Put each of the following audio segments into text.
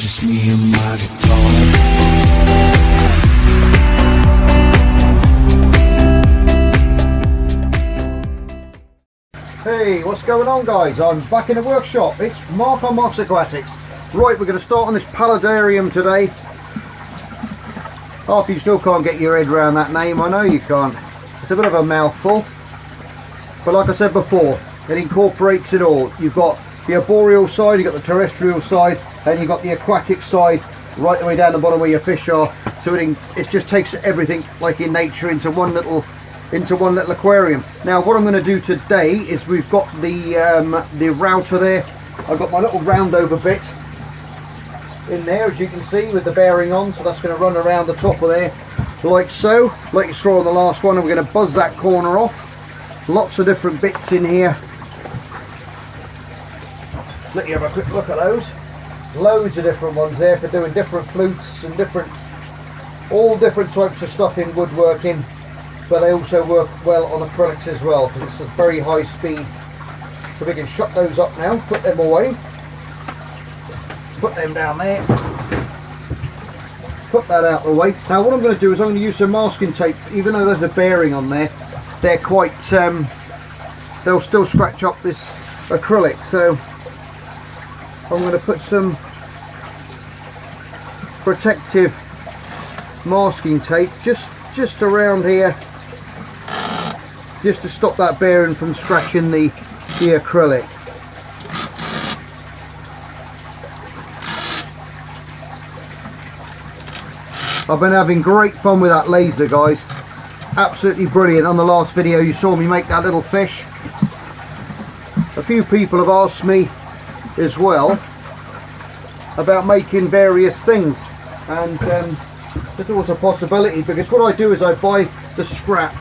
just me and my guitar. Hey, what's going on guys? I'm back in the workshop. It's Mark on Mark's Aquatics. Right, we're going to start on this Paludarium today. Half you still can't get your head around that name, I know you can't. It's a bit of a mouthful. But like I said before, it incorporates it all. You've got the arboreal side, you've got the terrestrial side, and you've got the aquatic side right the way down the bottom where your fish are. So it just takes everything like in nature into one little aquarium. Now what I'm going to do today is we've got the router there. I've got my little round over bit in there, as you can see, with the bearing on, so that's going to run around the top of there like so, like you saw on the last one. And we're going to buzz that corner off. Lots of different bits in here. Let you have a quick look at those. Loads of different ones there for doing different flutes and all different types of stuff in woodworking, but they also work well on acrylics as well because it's a very high speed. So we can shut those up now, put them away, put them down there, put that out of the way. Now what I'm going to do is I'm going to use some masking tape. Even though there's a bearing on there, they're quite they'll still scratch up this acrylic, so I'm going to put some protective masking tape just around here, just to stop that bearing from scratching the acrylic. I've been having great fun with that laser, guys. Absolutely brilliant. On the last video you saw me make that little fish. A few people have asked me as well about making various things, and there's always a possibility, because what I do is I buy the scrap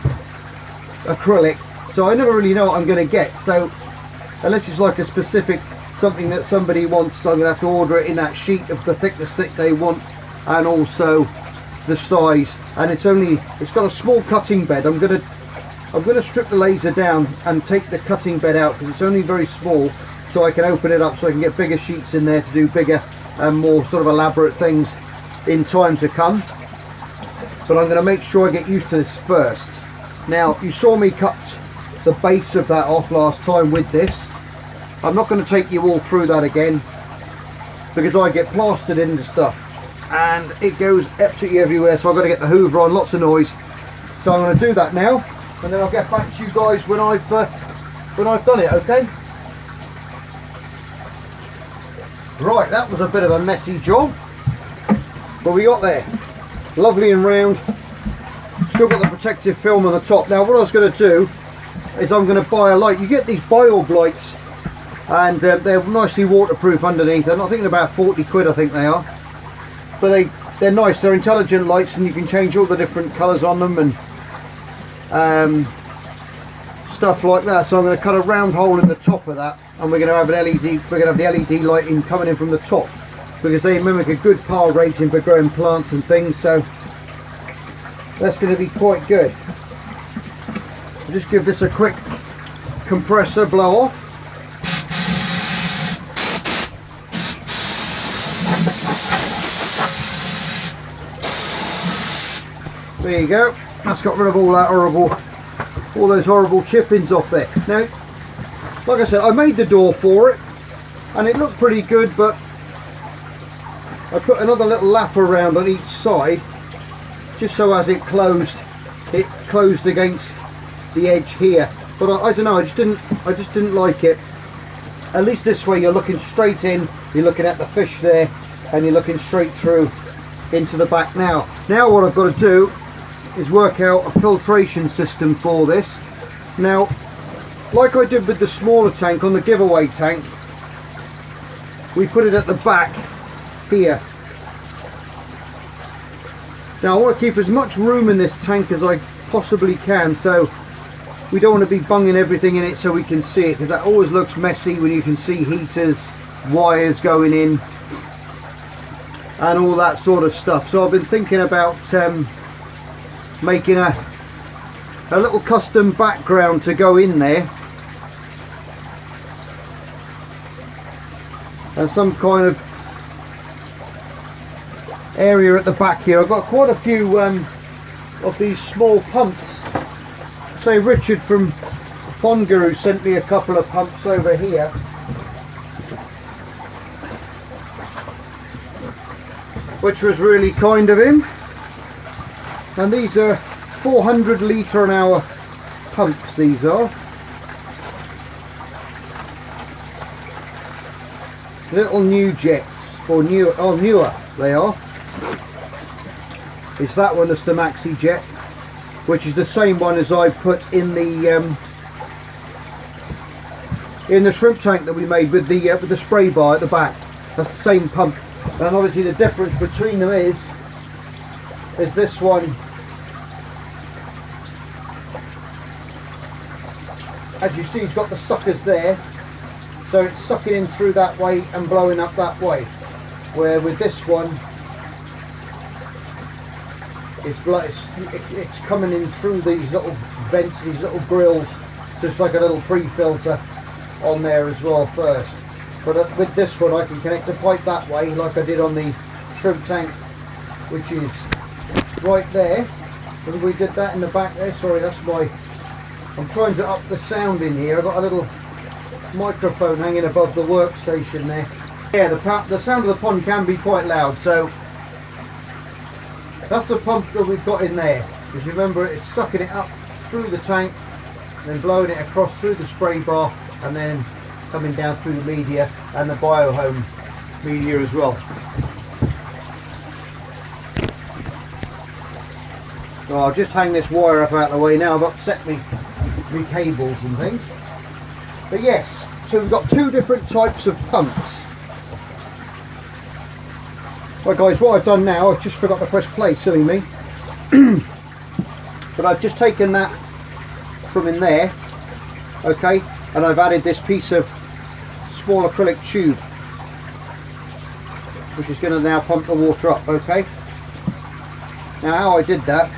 acrylic, so I never really know what I'm going to get. So unless it's like a specific something that somebody wants, I'm going to have to order it in that sheet of the thickness that they want, and also the size. And it's got a small cutting bed. I'm going to strip the laser down and take the cutting bed out because it's only very small, so I can open it up so I can get bigger sheets in there to do bigger and more sort of elaborate things in time to come. But I'm going to make sure I get used to this first. Now you saw me cut the base of that off last time with this. I'm not going to take you all through that again because I get plastered into stuff and it goes absolutely everywhere, so I've got to get the hoover on, lots of noise. So I'm going to do that now, and then I'll get back to you guys when I've done it, okay? Right, that was a bit of a messy job, but we got there. Lovely and round. Still got the protective film on the top. Now what I was going to do is I'm going to buy a light. You get these Biorb lights, and they're nicely waterproof underneath. I'm thinking about 40 quid I think they are. But they're nice, they're intelligent lights, and you can change all the different colours on them and stuff like that. So I'm going to cut a round hole in the top of that, and we're going to have an LED. We're going to have the LED lighting coming in from the top because they mimic a good power rating for growing plants and things. So that's going to be quite good. I'll just give this a quick compressor blow off. There you go. That's got rid of all those horrible chippings off there. Now, like I said, I made the door for it, and it looked pretty good, but I put another little lap around on each side, just so as it closed against the edge here. But I don't know. I just didn't like it. At least this way, you're looking straight in. You're looking at the fish there, and you're looking straight through into the back. Now what I've got to do is work out a filtration system for this. Now, like I did with the smaller tank on the giveaway tank, we put it at the back here. Now I want to keep as much room in this tank as I possibly can, so we don't want to be bunging everything in it so we can see it, because that always looks messy when you can see heaters, wires going in and all that sort of stuff. So I've been thinking about making a little custom background to go in there, and some kind of area at the back here. I've got quite a few of these small pumps. Say Richard from Pond Guru sent me a couple of pumps over here. Which was really kind of him. And these are 400 litre an hour pumps, these are. Little new jets, or newer they are. It's that one, that's the Maxi Jet, which is the same one as I put in the shrimp tank that we made with the spray bar at the back. That's the same pump, and obviously the difference between them is this one. As you see, it's got the suckers there, so it's sucking in through that way and blowing up that way. Where with this one, it's coming in through these little vents, these little grills, so it's like a little pre-filter on there as well first. But with this one I can connect a pipe that way like I did on the shrimp tank, which is right there. And we did that in the back there. Sorry, that's my, I'm trying to up the sound in here. I've got a little microphone hanging above the workstation there. Yeah, the sound of the pond can be quite loud, so that's the pump that we've got in there. Because remember, it's sucking it up through the tank, then blowing it across through the spray bar, and then coming down through the media and the biohome media as well. So I'll just hang this wire up out of the way now. I've upset me cables and things. But yes, so we've got two different types of pumps. Right guys, what I've done now, I've just forgot to press play, silly me. But I've just taken that from in there, okay, and I've added this piece of small acrylic tube, which is going to now pump the water up, okay. Now how I did that,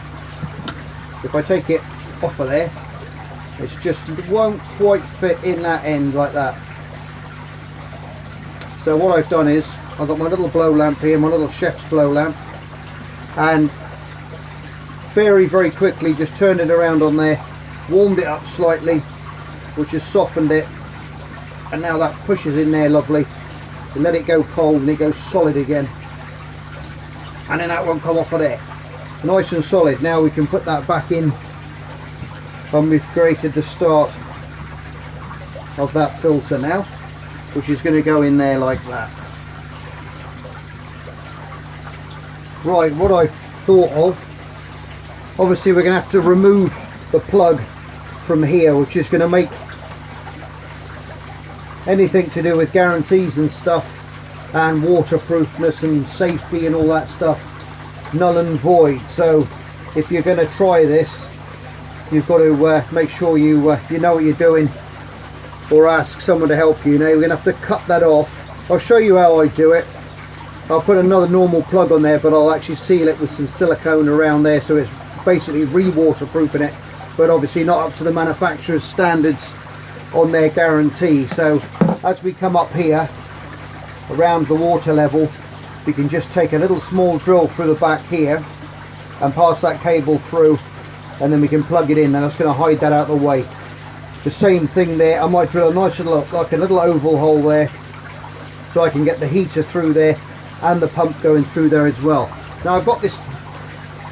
if I take it off of there, it won't quite fit in that end like that. So what I've done is, I've got my little blow lamp here, my little chef's blow lamp, and very quickly just turned it around on there, warmed it up slightly, which has softened it, and now that pushes in there lovely. You let it go cold and it goes solid again, and then that won't come off of there. Nice and solid. Now we can put that back in when we've created the start of that filter now, which is going to go in there like that. Right, what I thought of, obviously we're going to have to remove the plug from here, which is going to make anything to do with guarantees and stuff and waterproofness and safety and all that stuff null and void. So if you're going to try this, you've got to make sure you know what you're doing, or ask someone to help you. Now we're going to have to cut that off. I'll show you how I do it. I'll put another normal plug on there, but I'll actually seal it with some silicone around there, so it's basically re-waterproofing it, but obviously not up to the manufacturer's standards on their guarantee. So as we come up here around the water level, we can just take a little small drill through the back here and pass that cable through, and then we can plug it in, and that's going to hide that out of the way. The same thing there, I might drill a nice little, like a little oval hole there, so I can get the heater through there and the pump going through there as well. Now I've got this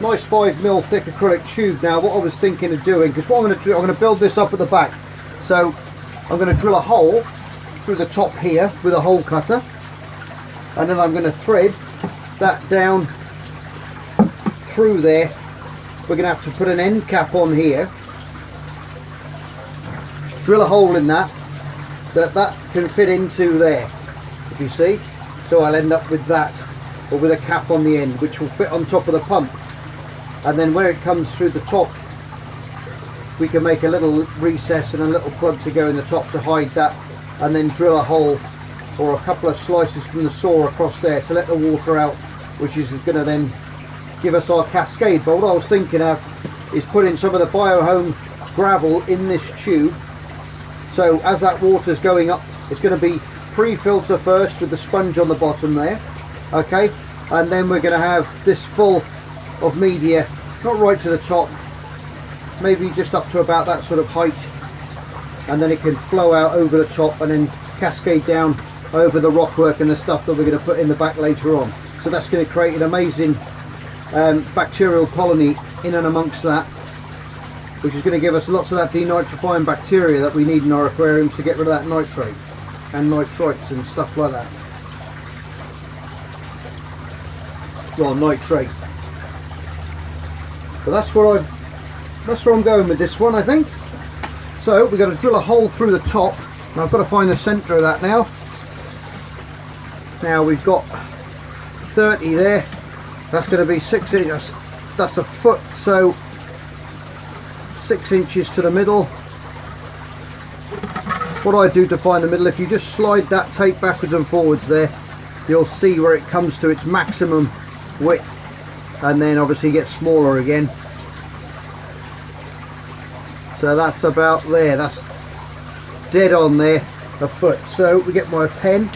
nice 5mm thick acrylic tube. Now what I was thinking of doing, because what I'm going to do, I'm going to build this up at the back, so I'm going to drill a hole through the top here with a hole cutter, and then I'm going to thread that down through there. We're going to have to put an end cap on here, drill a hole in that can fit into there, if you see. So I'll end up with that, or with a cap on the end, which will fit on top of the pump, and then where it comes through the top, we can make a little recess and a little plug to go in the top to hide that, and then drill a hole or a couple of slices from the saw across there to let the water out, which is going to then give us our cascade. But what I was thinking of is putting some of the biohome gravel in this tube, so as that water's going up, it's going to be pre-filter first with the sponge on the bottom there, okay, and then we're going to have this full of media, not right to the top, maybe just up to about that sort of height, and then it can flow out over the top and then cascade down over the rockwork and the stuff that we're going to put in the back later on. So that's going to create an amazing bacterial colony in and amongst that, which is going to give us lots of that denitrifying bacteria that we need in our aquariums to get rid of that nitrate and nitrites and stuff like that. Well, nitrate. So that's where I'm going with this one, I think. So we're going to drill a hole through the top, and I've got to find the centre of that now. Now we've got 30 there. That's going to be 6 inches. That's a foot, so 6 inches to the middle. What I do to find the middle, if you just slide that tape backwards and forwards there, you'll see where it comes to its maximum width, and then obviously gets smaller again. So that's about there, that's dead on there, a foot. So we get my pen,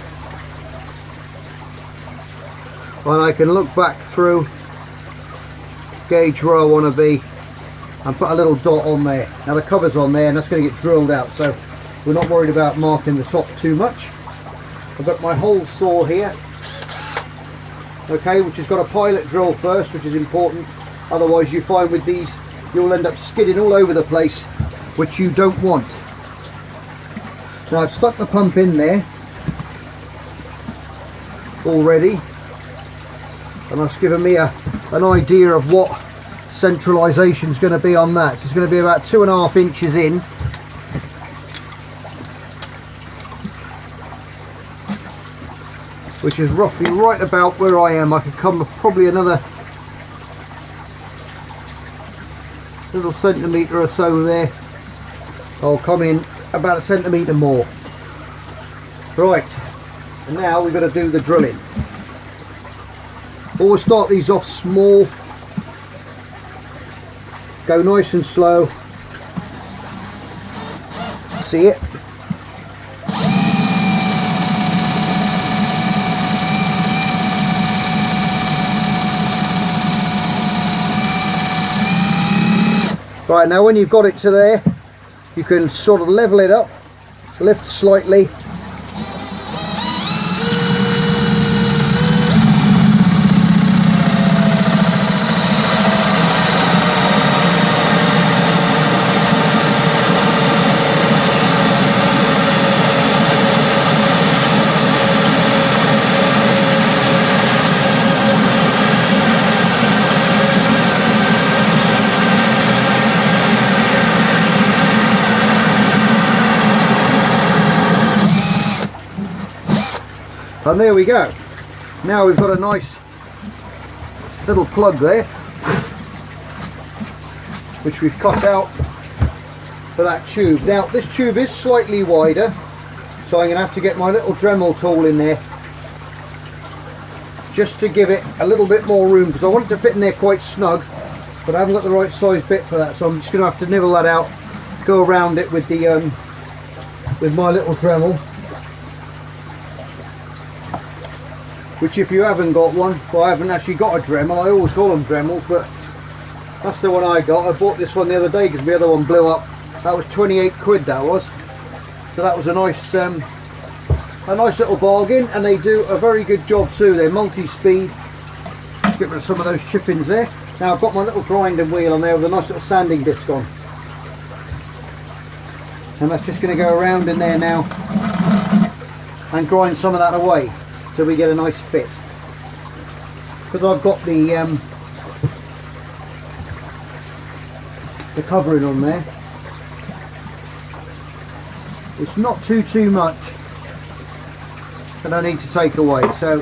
and I can look back through, gauge where I want to be, and put a little dot on there. Now the cover's on there, and that's going to get drilled out, so we're not worried about marking the top too much. I've got my hole saw here, okay, which has got a pilot drill first, which is important. Otherwise you find with these you'll end up skidding all over the place, which you don't want. Now I've stuck the pump in there already, and that's given me an idea of what centralisation is going to be on that. So it's going to be about 2.5 inches in, which is roughly right about where I am. I could come probably another little centimetre or so there. I'll come in about a centimetre more. Right, and now we've got to do the drilling. Always start these off small, go nice and slow. See it? Right, now when you've got it to there, you can sort of level it up, lift slightly. And there we go. Now we've got a nice little plug there, which we've cut out for that tube. Now this tube is slightly wider, so I'm going to have to get my little Dremel tool in there just to give it a little bit more room, because I want it to fit in there quite snug, but I haven't got the right size bit for that, so I'm just going to have to nibble that out, go around it with the with my little Dremel. Which, if you haven't got one, well, I haven't actually got a Dremel. I always call them Dremels, but that's the one I got. I bought this one the other day because the other one blew up. That was 28 quid, that was. So that was a nice little bargain, and they do a very good job too. They're multi-speed. Get rid of some of those chippings there. Now I've got my little grinding wheel on there with a nice little sanding disc on, and that's just going to go around in there now and grind some of that away, so we get a nice fit. Because I've got the covering on there, it's not too much that I need to take away. So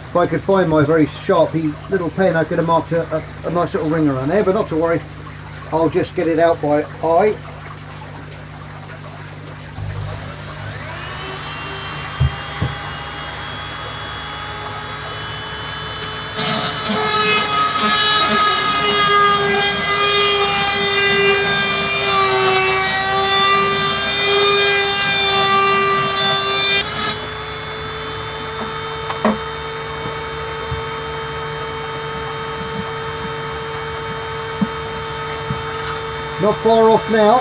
if I could find my very sharpy little pen, I could have marked a nice little ring around there, but not to worry, I'll just get it out by eye. Not far off now.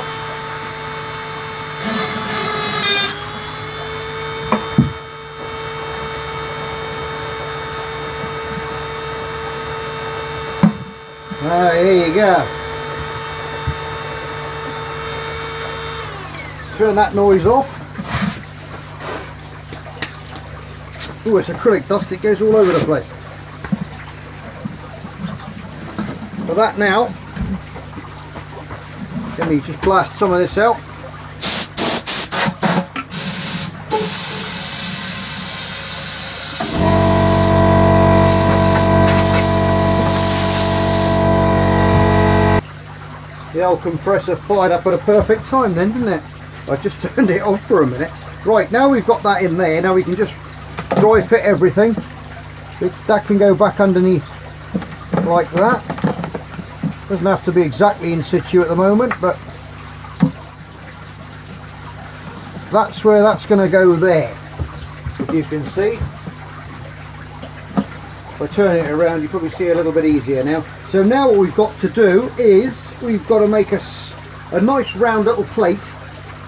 Here you go. Turn that noise off. Oh, it's acrylic dust, it goes all over the place. For that now, let me just blast some of this out. The old compressor fired up at a perfect time then, didn't it? I just turned it off for a minute. Right, now we've got that in there, now we can just dry fit everything. That can go back underneath like that. Doesn't have to be exactly in situ at the moment, but that's where that's going to go there. If you can see. If I turn it around, you probably see a little bit easier now. So now what we've got to do is we've got to make a nice round little plate,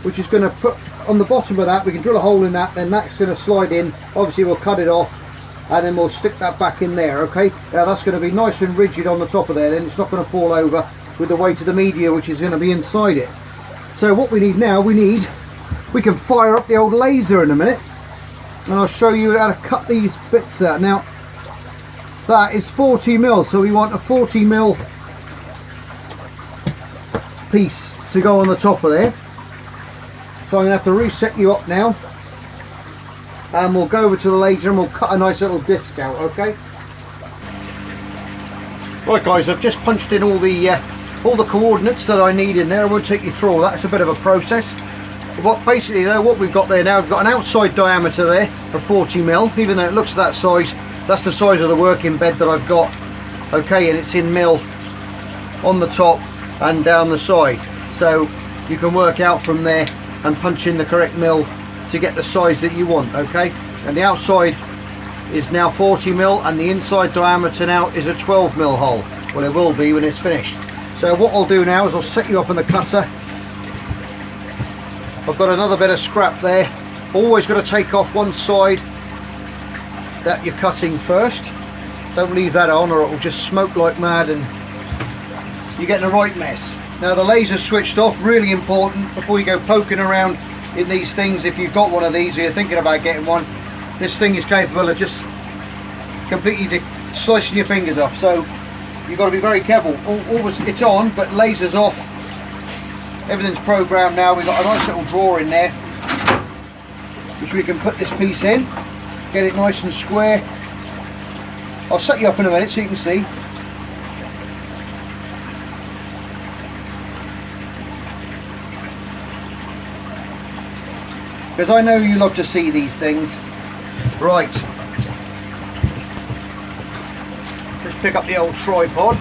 which is going to put on the bottom of that. We can drill a hole in that, then that's going to slide in. Obviously we'll cut it off and then we'll stick that back in there. Okay, now that's going to be nice and rigid on the top of there, then it's not going to fall over with the weight of the media which is going to be inside it. So what we need now, we can fire up the old laser in a minute, and I'll show you how to cut these bits out. Now that is 40mm, so we want a 40mm piece to go on the top of there. So I'm going to have to reset you up now, and we'll go over to the laser and we'll cut a nice little disc out. Okay. Right guys, I've just punched in all the coordinates that I need in there. I won't take you through all that, it's a bit of a process. But basically though, what we've got there now, we've got an outside diameter there for 40mm, even though it looks that size. That's the size of the working bed that I've got. Okay, and it's in mil on the top and down the side. So you can work out from there and punch in the correct mil to get the size that you want. Okay, and the outside is now 40mm and the inside diameter now is a 12mm hole. Well, it will be when it's finished. So what I'll do now is I'll set you up on the cutter. I've got another bit of scrap there. Always got to take off one side that you're cutting first. Don't leave that on or it will just smoke like mad and you're getting a right mess. Now the laser's switched off, really important before you go poking around in these things. If you've got one of these or you're thinking about getting one, this thing is capable of just completely slicing your fingers off, so you've got to be very careful. Always, it's on but laser's off. Everything's programmed now. We've got a nice little drawer in there which we can put this piece in, get it nice and square. I'll set you up in a minute so you can see. Because I know you love to see these things. Right, let's pick up the old tripod.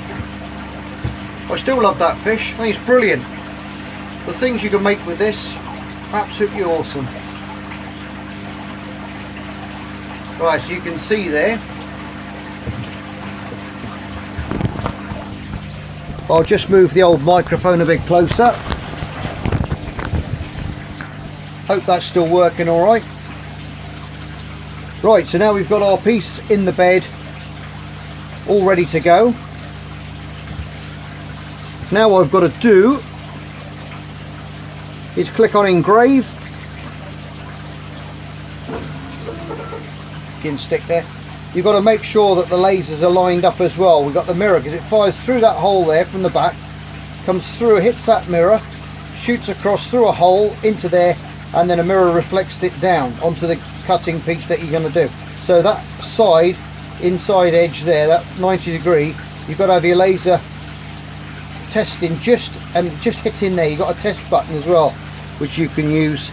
I still love that fish, I think it's brilliant. The things you can make with this, absolutely awesome. Right, so you can see there. I'll just move the old microphone a bit closer. Hope that's still working all right. Right, so now we've got our piece in the bed, all ready to go. Now what I've got to do is click on engrave. Again, stick there. You've got to make sure that the lasers are lined up as well. We've got the mirror because it fires through that hole there from the back, comes through, hits that mirror, shoots across through a hole into there, and then a mirror reflects it down onto the cutting piece that you're going to do. So that side, inside edge there, that 90 degree, you've got to have your laser testing just hitting there. You've got a test button as well, which you can use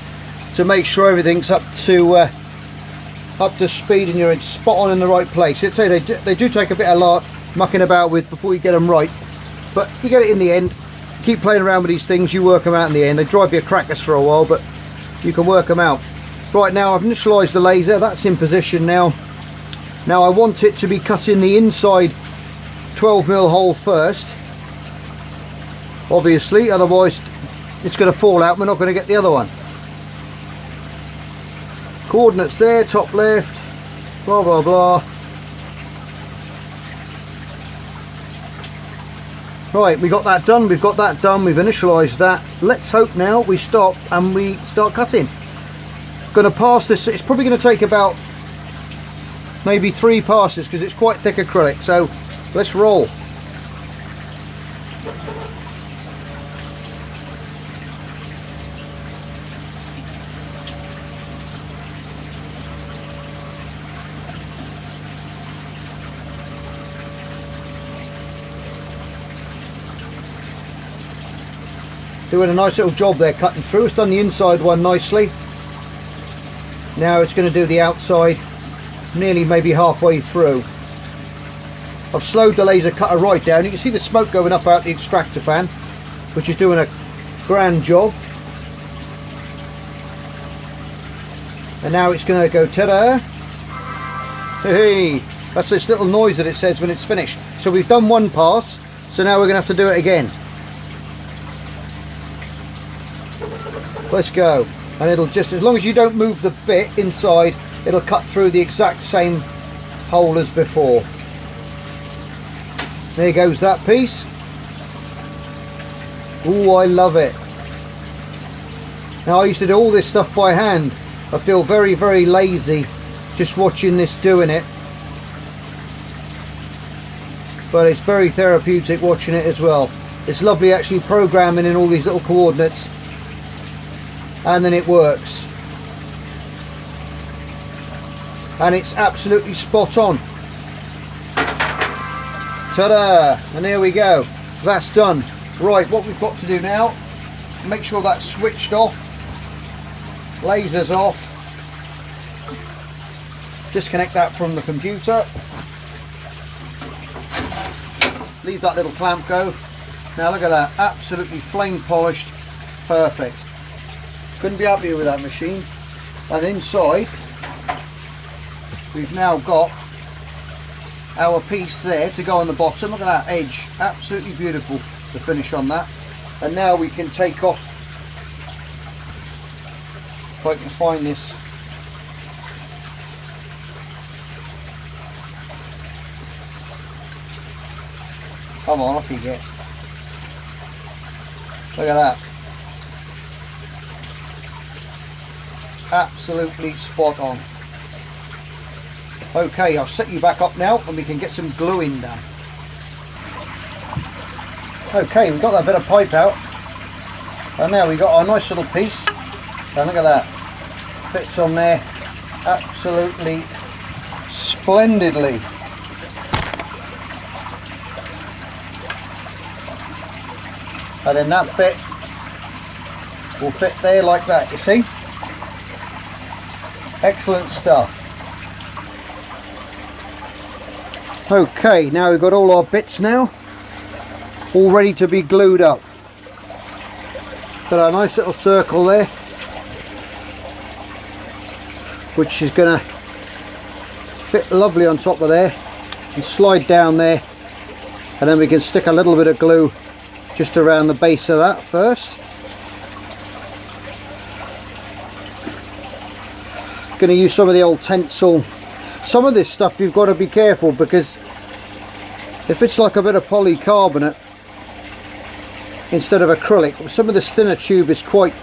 to make sure everything's up to speed and you're spot on in the right place. I'd say they do take a bit of mucking about with before you get them right, but you get it in the end. Keep playing around with these things, you work them out in the end. They drive you crackers for a while, but you can work them out. Right, now I've initialized the laser, that's in position now. Now I want it to be cut in the inside 12mm hole first. obviously, otherwise it's going to fall out, we're not going to get the other one. Coordinates there, top left, blah blah blah. Right, we got that done, we've got that done, we've initialised that. Let's hope now we stop and we start cutting. Going to pass this, it's probably going to take about maybe 3 passes because it's quite thick acrylic, so let's roll. Doing a nice little job there cutting through. It's done the inside one nicely. Now it's going to do the outside, nearly maybe halfway through. I've slowed the laser cutter right down. You can see the smoke going up out the extractor fan, which is doing a grand job. And now it's going to go ta-da. Hey, that's this little noise that it says when it's finished. So we've done one pass, so now we're going to have to do it again. Let's go. And it'll just, as long as you don't move the bit inside, it'll cut through the exact same hole as before. There goes that piece. Ooh, I love it. Now I used to do all this stuff by hand. I feel very, very lazy just watching this doing it. But it's very therapeutic watching it as well. It's lovely actually programming in all these little coordinates. And then it works. And it's absolutely spot on. Ta-da! And there we go. That's done. Right, what we've got to do now, make sure that's switched off. Lasers off. Disconnect that from the computer. Leave that little clamp go. Now look at that, absolutely flame polished, perfect. Couldn't be happier with that machine. And inside we've now got our piece there to go on the bottom. Look at that edge, absolutely beautiful, the finish on that. And now we can take off, if I can find this, come on, off you get. Look at that. Absolutely spot on. Okay, I'll set you back up now and we can get some gluing done. Okay, we've got that bit of pipe out. And now we've got our nice little piece. And look at that. Fits on there absolutely splendidly. And then that bit will fit there like that, you see? Excellent stuff. Okay, now we've got all our bits now, all ready to be glued up. Got a nice little circle there, which is going to fit lovely on top of there and slide down there, and then we can stick a little bit of glue just around the base of that first. Going to use some of the old Tencel. Some of this stuff you've got to be careful, because if it's like a bit of polycarbonate instead of acrylic, some of this thinner tube is quite,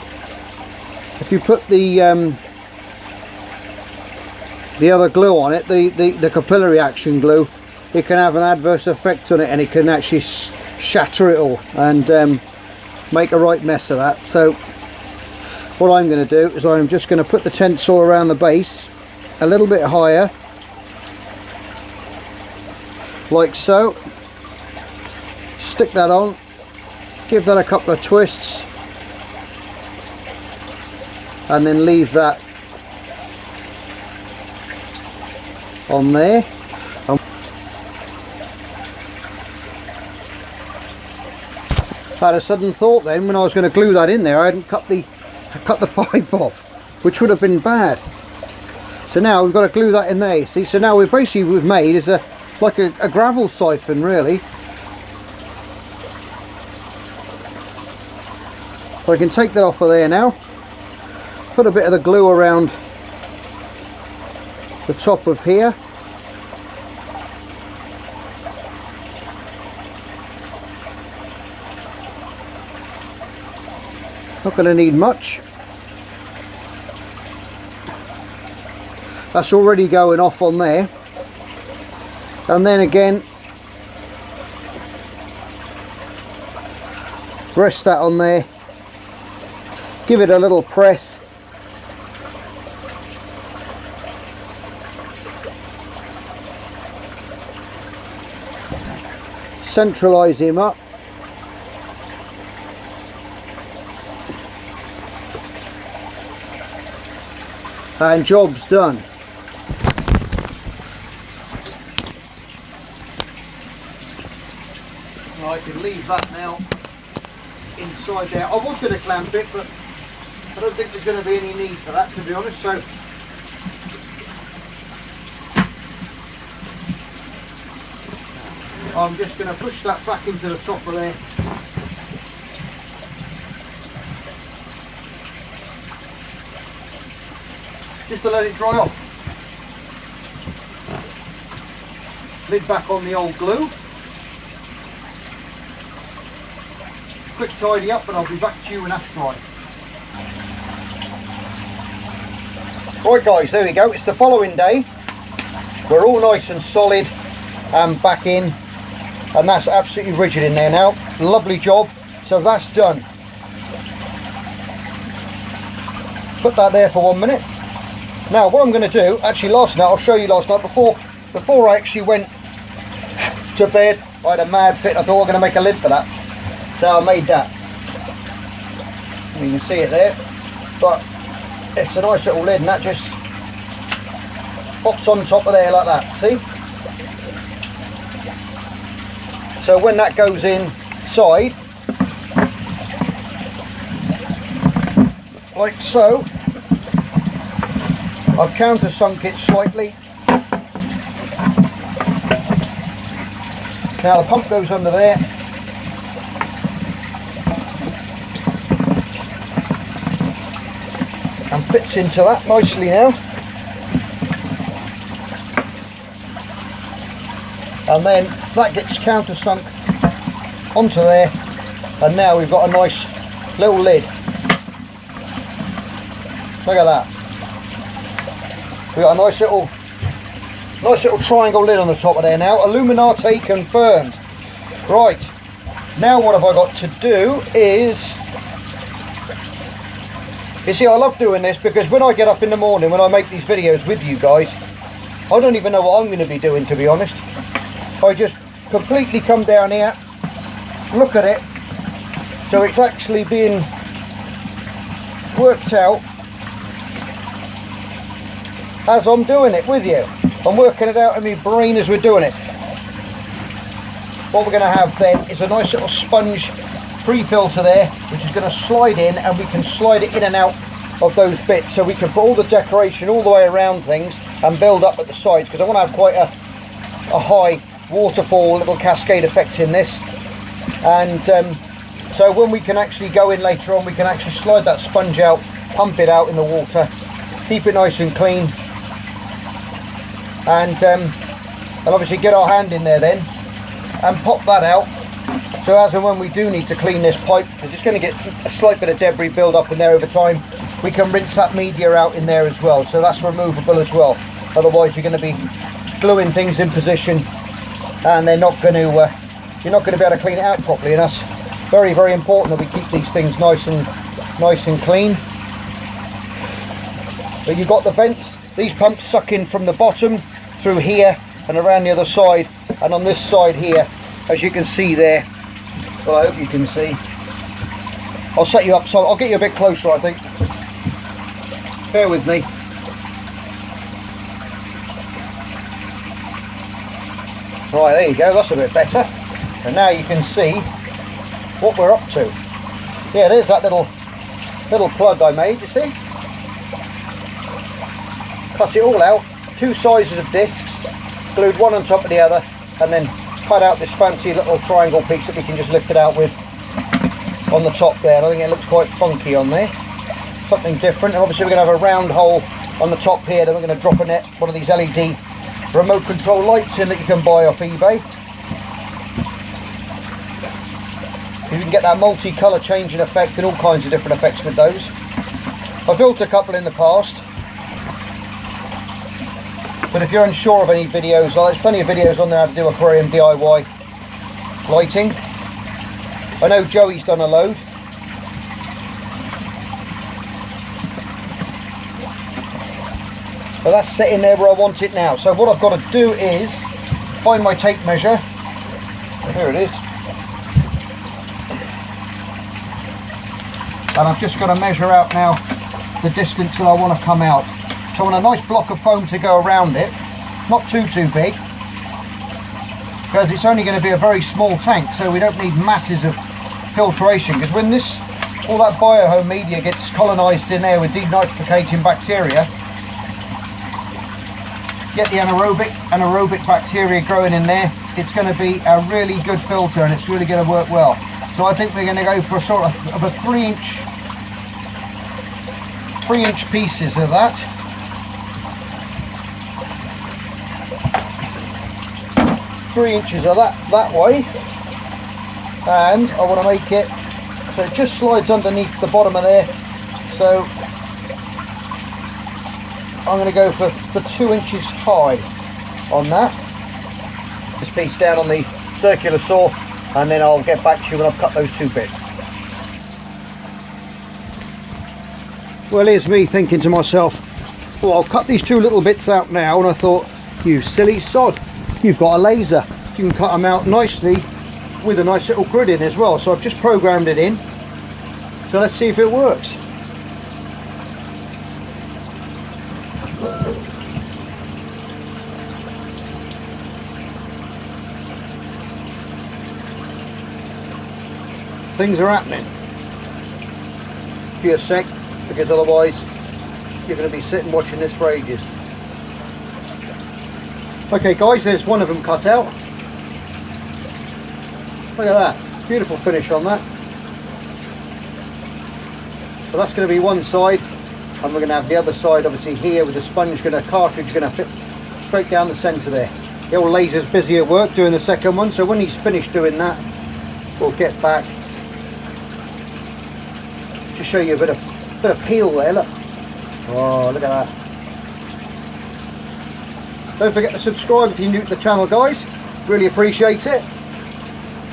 if you put the other glue on it, the capillary action glue, it can have an adverse effect on it, and it can actually shatter it all and make a right mess of that. So what I'm going to do is I'm just going to put the Tencel around the base a little bit higher, like so. Stick that on, give that a couple of twists, and then leave that on there. I had a sudden thought then when I was going to glue that in there, I hadn't cut the pipe off, which would have been bad. So now we've got to glue that in there, see. So now we've made is like a gravel siphon really. So I can take that off of there now, put a bit of the glue around the top of here. Not going to need much. That's already going off on there. And then again, rest that on there, give it a little press, centralise him up, and job's done. I can leave that now inside there. I was going to clamp it, but I don't think there's going to be any need for that, to be honest. So I'm just going to push that back into the top of there. Just to let it dry off. Lid back on the old glue. Quick tidy up, and I'll be back to you when that's dry. Right guys, there we go. It's the following day. We're all nice and solid and back in, and that's absolutely rigid in there now. Lovely job. So that's done. Put that there for 1 minute. Now what I'm going to do, actually last night, I'll show you last night, before I actually went to bed, I had a mad fit. I thought I was going to make a lid for that. So I made that. You can see it there, but it's a nice little lid, and that just pops on top of there like that, see? So when that goes inside, like so, I've countersunk it slightly. Now the pump goes under there. And fits into that nicely now. And then that gets countersunk onto there, and now we've got a nice little lid. Look at that. We've got a nice little triangle lid on the top of there now. Illuminate confirmed. Right, now what have I got to do is, you see, I love doing this because when I get up in the morning, when I make these videos with you guys, I don't even know what I'm going to be doing, to be honest. I just completely come down here, look at it, so it's actually being worked out as I'm doing it with you. I'm working it out in my brain as we're doing it. What we're going to have then is a nice little sponge pre-filter there, which is going to slide in, and we can slide it in and out of those bits, so we can put all the decoration all the way around things and build up at the sides, because I want to have quite a high waterfall little cascade effect in this. And so when we can actually go in later on, we can actually slide that sponge out, pump it out in the water, keep it nice and clean, and obviously get our hand in there then and pop that out. So as and when we do need to clean this pipe, because it's going to get a slight bit of debris build up in there over time, we can rinse that media out in there as well. So that's removable as well. Otherwise you're going to be gluing things in position, and they're not going to, you're not going to be able to clean it out properly. And that's very, very important that we keep these things nice and clean. But you've got the vents. These pumps suck in from the bottom through here and around the other side, and on this side here, as you can see there. Well, I hope you can see. I'll set you up, so I'll get you a bit closer, I think. Bear with me. Right, there you go, that's a bit better. And now you can see what we're up to. Yeah, there's that little plug I made, you see? Cut it all out, two sizes of discs, glued one on top of the other, and then cut out this fancy little triangle piece that we can just lift it out with. on the top there, and I think it looks quite funky on there. Something different. And obviously we're going to have a round hole on the top here, then we're going to drop one of these LED remote control lights in that you can buy off eBay. You can get that multi-colour changing effect and all kinds of different effects with those. I've built a couple in the past, but if you're unsure of any videos, there's plenty of videos on there how to do aquarium DIY lighting. I know Joey's done a load. But that's sitting there where I want it now. So what I've got to do is find my tape measure. Here it is. And I've just got to measure out now the distance that I want to come out. So I want a nice block of foam to go around it. Not too big, because it's only going to be a very small tank, so we don't need masses of filtration, because when all that biohome media gets colonised in there with denitrificating bacteria, get the anaerobic bacteria growing in there, it's going to be a really good filter and it's really going to work well. So I think we're going to go for a sort of a 3 inch pieces of that. 3 inches of that way, and I want to make it so it just slides underneath the bottom of there. So I'm going to go for 2 inches high on that. This piece down on the circular saw, and then I'll get back to you when I've cut those 2 bits. Well, here's me thinking to myself, well, I'll cut these 2 little bits out now, and I thought, you silly sod, you've got a laser, you can cut them out nicely with a nice little grid in as well. So I've just programmed it in, so let's see if it works. Things are happening. Be a sec, because otherwise you're going to be sitting watching this for ages. Okay guys, there's one of them cut out. Look at that, beautiful finish on that. So that's going to be one side, and we're going to have the other side obviously here with the cartridge going to fit straight down the centre there. The old laser's busy at work doing the second one, so when he's finished doing that, we'll get back. Just show you a bit of peel there, look. Oh, look at that. Don't forget to subscribe if you're new to the channel, guys. Really appreciate it.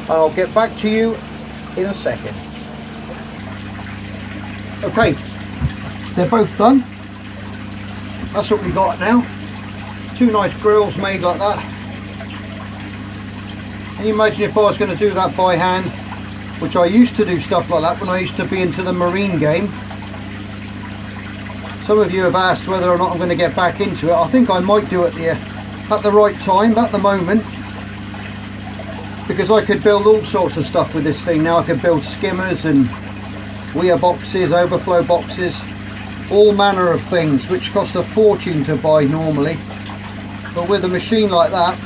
I'll get back to you in a second. Okay, they're both done. That's what we got now. 2 nice grills made like that. Can you imagine if I was going to do that by hand, which I used to do stuff like that when I used to be into the marine game. Some of you have asked whether or not I'm going to get back into it. I think I might do it at the right time, at the moment, because I could build all sorts of stuff with this thing now. I could build skimmers and weir boxes, overflow boxes, all manner of things which cost a fortune to buy normally, but with a machine like that,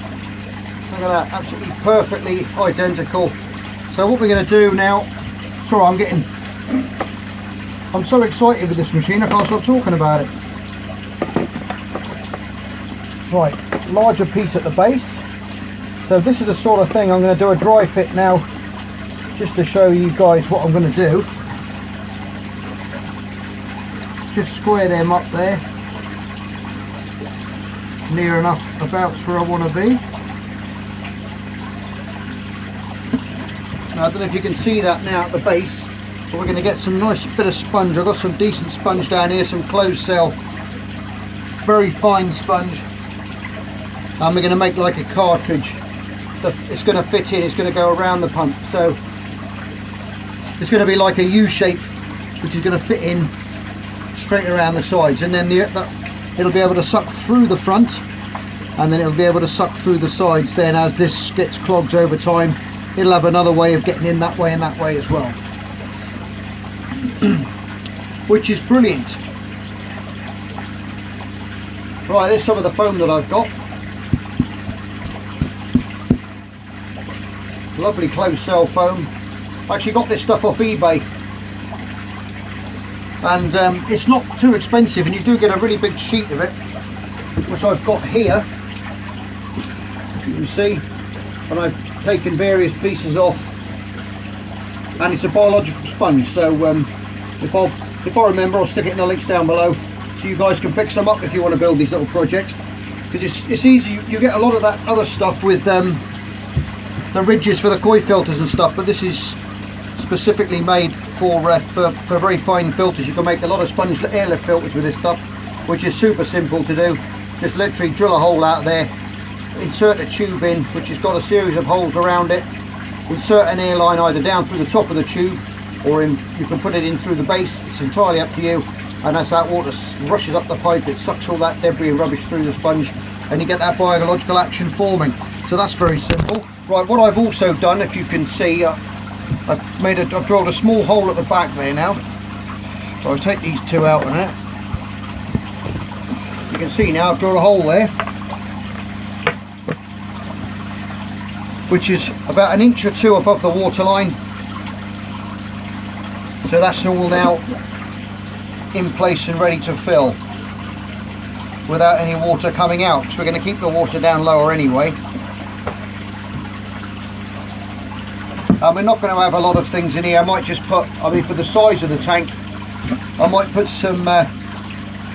look at that, absolutely perfectly identical. So what we're going to do now, sorry, I'm so excited with this machine I can't stop talking about it. Right, larger piece at the base. So this is the sort of thing I'm going to do a dry fit now, just to show you guys what I'm going to do. Just square them up there, near enough about where I want to be. Now, I don't know if you can see that now at the base, but we're going to get some nice bit of sponge. I've got some decent sponge down here, some closed cell, very fine sponge, and we're going to make like a cartridge. It's going to fit in, it's going to go around the pump, so it's going to be like a U shape, which is going to fit in straight around the sides, and then it'll be able to suck through the front, and then it'll be able to suck through the sides. Then as this gets clogged over time, it'll have another way of getting in that way and that way as well. Which is brilliant. Right, there's some of the foam that I've got. Lovely closed cell foam. I actually got this stuff off eBay, and it's not too expensive, and you do get a really big sheet of it, which I've got here, you can see, and I've taken various pieces off, and it's a biological sponge. So if I remember, I'll stick it in the links down below so you guys can pick some up if you want to build these little projects, because it's easy. You get a lot of that other stuff with the ridges for the koi filters and stuff, but this is specifically made for very fine filters. You can make a lot of sponge airlift filters with this stuff, which is super simple to do. Just literally drill a hole out there, insert a tube in which has got a series of holes around it, insert an air line either down through the top of the tube, or you can put it in through the base. It's entirely up to you, and as that water rushes up the pipe, it sucks all that debris and rubbish through the sponge, and you get that biological action forming. So that's very simple. Right, what I've also done, if you can see, I've drilled a small hole at the back there now. So I'll take these two out on it. You can see now I've drilled a hole there, which is about 1 inch or 2 above the water line. So that's all now in place and ready to fill without any water coming out, because we're going to keep the water down lower anyway. We're not going to have a lot of things in here. I might just put, for the size of the tank, I might put some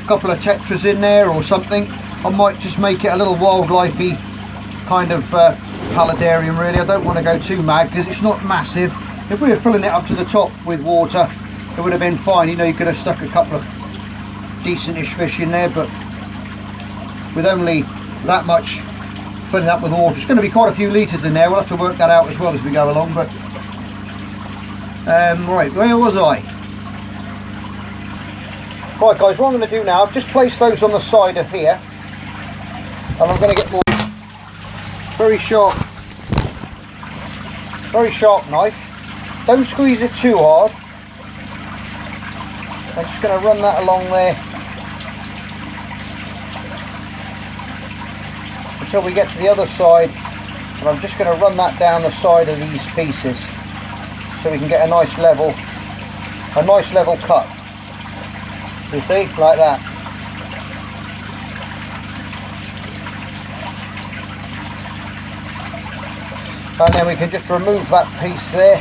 couple of tetras in there or something. I might just make it a little wildlifey kind of paludarium really. I don't want to go too mad because it's not massive. If we were filling it up to the top with water, it would have been fine. You know, you could have stuck a couple of decentish fish in there, but with only that much filling up with water, it's going to be quite a few litres in there. We'll have to work that out as well as we go along. But right, where was I? Right guys, what I'm going to do now, I've just placed those on the side of here, and I'm going to get more very sharp knife. Don't squeeze it too hard. I'm just going to run that along there until we get to the other side, and I'm just going to run that down the side of these pieces so we can get a nice level cut. You see, like that. And then we can just remove that piece there,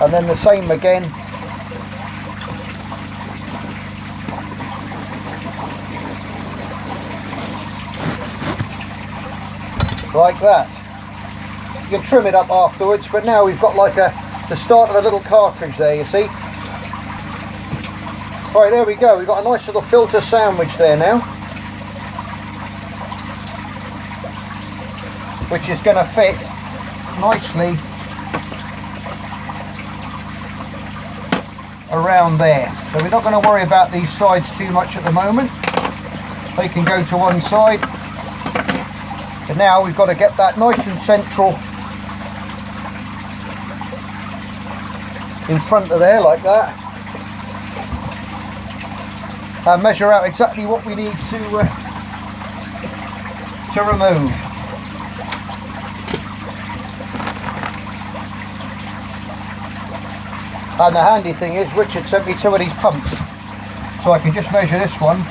and then the same again. Like that. You can trim it up afterwards, but now we've got like the start of a little cartridge there, you see. Right, there we go. We've got a nice little filter sandwich there now, which is going to fit nicely around there. So we're not going to worry about these sides too much at the moment. They can go to one side. But now we've got to get that nice and central in front of there, like that, and measure out exactly what we need to remove. And the handy thing is, Richard sent me 2 of these pumps, so I can just measure this one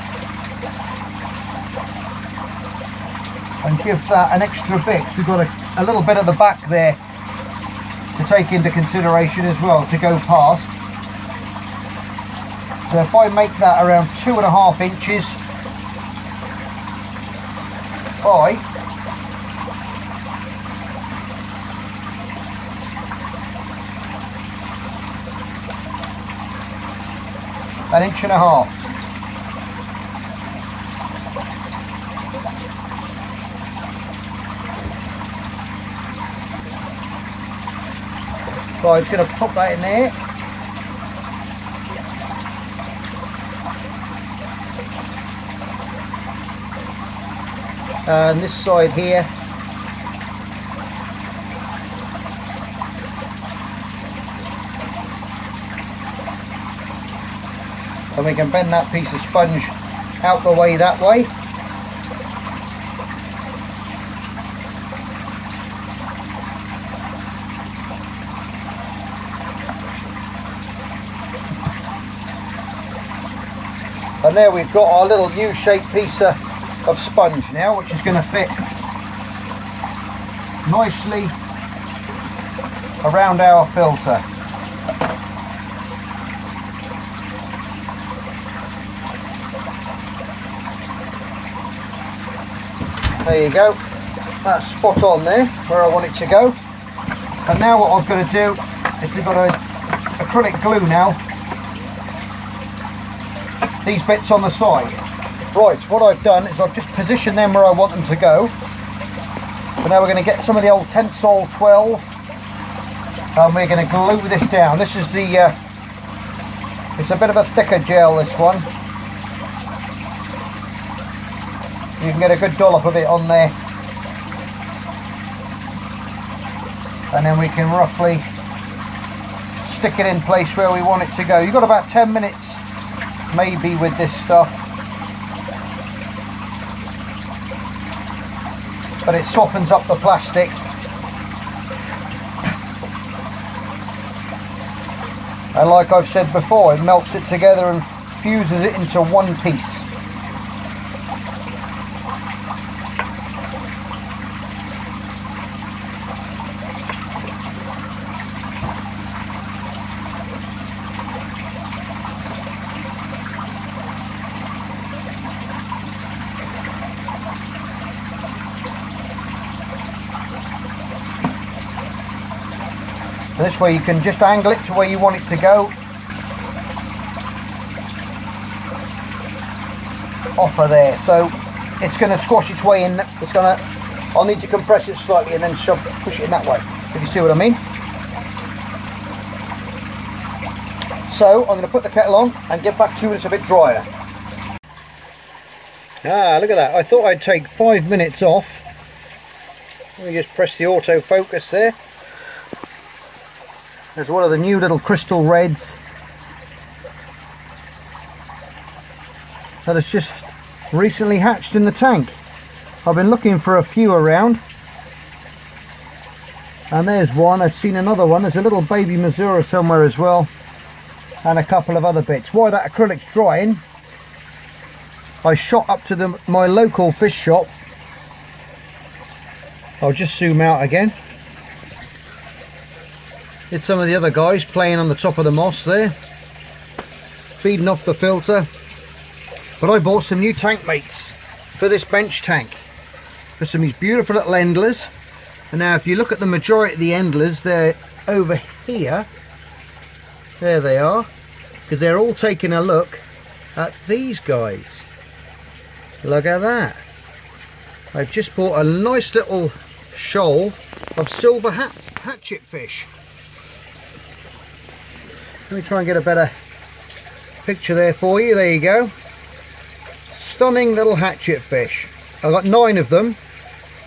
and give that an extra bit. We've got a little bit at the back there to take into consideration as well, to go past. So if I make that around 2.5 inches by 1.5 inches. So I'm just going to pop that in there. And this side here. And we can bend that piece of sponge out the way that way. And there we've got our little U-shaped piece of sponge now, which is going to fit nicely around our filter. There you go, that's spot on there where I want it to go. And now what I'm going to do is we've got acrylic glue now, these bits on the side. Right, what I've done is I've just positioned them where I want them to go. But now we're going to get some of the old Tensol 12 and we're going to glue this down. This is the, it's a bit of a thicker gel, this one. You can get a good dollop of it on there. And then we can roughly stick it in place where we want it to go. You've got about 10 minutes maybe with this stuff. But it softens up the plastic. And like I've said before, it melts it together and fuses it into one piece. This way you can just angle it to where you want it to go. Off of there, so it's going to squash its way in. It's going to, I'll need to compress it slightly and then push it in that way, if you see what I mean. So I'm going to put the kettle on and get back to you when it's a bit drier. Ah, look at that. I thought I'd take 5 minutes off. Let me just press the autofocus there. There's one of the new little crystal reds that has just recently hatched in the tank. I've been looking for a few around, and there's one. I've seen another one. There's a little baby Missouri somewhere as well, and a couple of other bits. While that acrylic's drying, I shot up to my local fish shop. I'll just zoom out again. It's some of the other guys playing on the top of the moss there, feeding off the filter. But I bought some new tank mates for this bench tank. For some of these beautiful little endlers. And now if you look at the majority of the endlers, they're over here. There they are. Because they're all taking a look at these guys. Look at that. I've just bought a nice little shoal of silver hatchet fish. Let me try and get a better picture there for you. There you go. Stunning little hatchet fish. I've got 9 of them.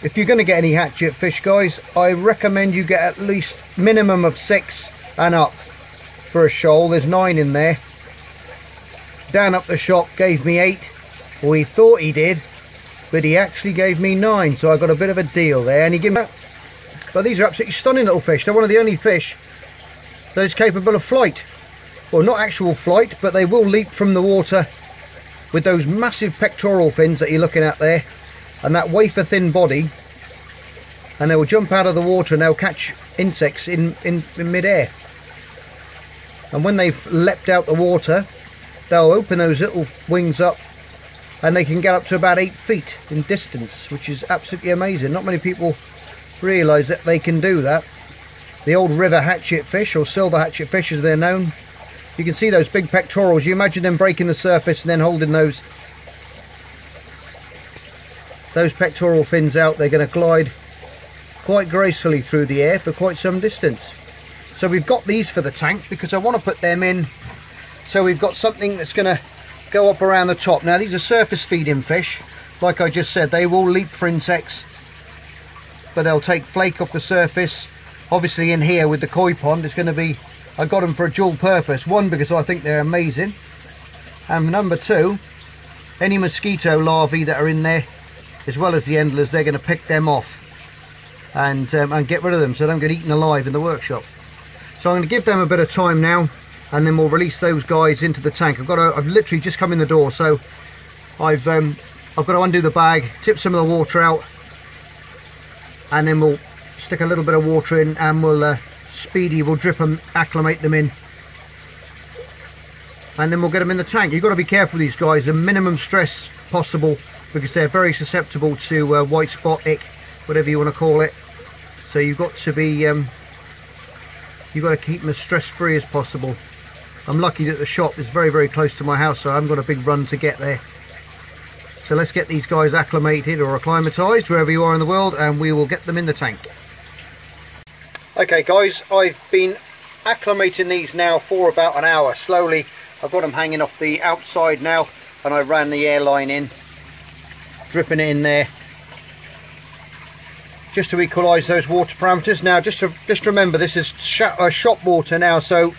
If you're going to get any hatchet fish, guys, I recommend you get at least minimum of 6 and up for a shoal. There's 9 in there. Dan up the shop gave me 8. Well, he thought he did, but he actually gave me 9, so I got a bit of a deal there. And he gave me. But these are absolutely stunning little fish. They're one of the only fish that is capable of flight. Well, not actual flight, but they will leap from the water with those massive pectoral fins that you're looking at there, and that wafer thin body, and they will jump out of the water and they'll catch insects in mid-air. And when they've leapt out the water, they'll open those little wings up and they can get up to about 8 feet in distance, which is absolutely amazing. Not many people realise that they can do that. The old river hatchet fish, or silver hatchet fish as they're known, you can see those big pectorals. You imagine them breaking the surface and then holding those pectoral fins out. They're going to glide quite gracefully through the air for quite some distance. So we've got these for the tank because I want to put them in, so we've got something that's going to go up around the top. Now these are surface feeding fish. Like I just said, they will leap for insects, but they'll take flake off the surface. Obviously in here with the koi pond, it's going to be, I got them for a dual purpose. One, because I think they're amazing, and number 2, any mosquito larvae that are in there, as well as the endlers, they're going to pick them off and get rid of them so they don't get eaten alive in the workshop. So I'm going to give them a bit of time now and then we'll release those guys into the tank. I've literally just come in the door, so I've got to undo the bag, tip some of the water out, and then we'll stick a little bit of water in, and we'll drip them, acclimate them in, and then we'll get them in the tank. You've got to be careful with these guys, the minimum stress possible, because they're very susceptible to white spot, ick, whatever you want to call it. So you've got to be you've got to keep them as stress free as possible. I'm lucky that the shop is very, very close to my house, so I haven't got a big run to get there. So let's get these guys acclimated or acclimatized wherever you are in the world, and we will get them in the tank. Okay guys, I've been acclimating these now for about an hour slowly. I've got them hanging off the outside now, and I ran the airline in, dripping it in there just to equalise those water parameters. Now just remember, this is shop water now, so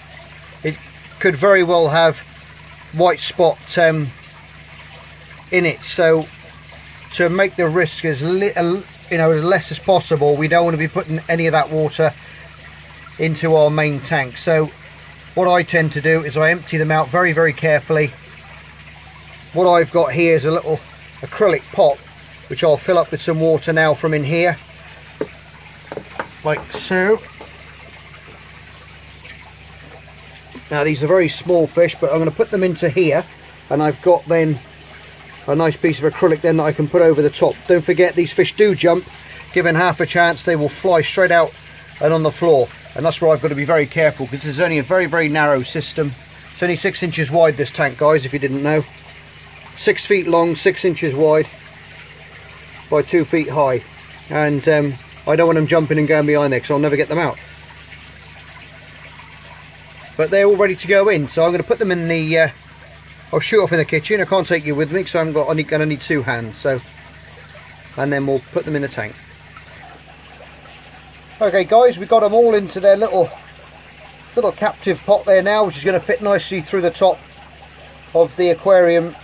it could very well have white spot in it. So to make the risk as less as possible, we don't want to be putting any of that water into our main tank. So what I tend to do is I empty them out very, very carefully. What I've got here is a little acrylic pot, which I'll fill up with some water now from in here, like so. Now these are very small fish, but I'm going to put them into here, and I've got then a nice piece of acrylic then that I can put over the top. Don't forget, these fish do jump. Given half a chance, they will fly straight out and on the floor, and that's where I've got to be very careful, because this is only a very, very narrow system. It's only 6 inches wide, this tank, guys, if you didn't know. 6 feet long, 6 inches wide by 2 feet high, and I don't want them jumping and going behind there, because I'll never get them out. But they're all ready to go in, so I'm going to put them in the I'll shoot off in the kitchen. I can't take you with me because I'm going to need 2 hands, so, and then we'll put them in the tank. Okay guys, we've got them all into their little captive pot there now, which is going to fit nicely through the top of the aquarium.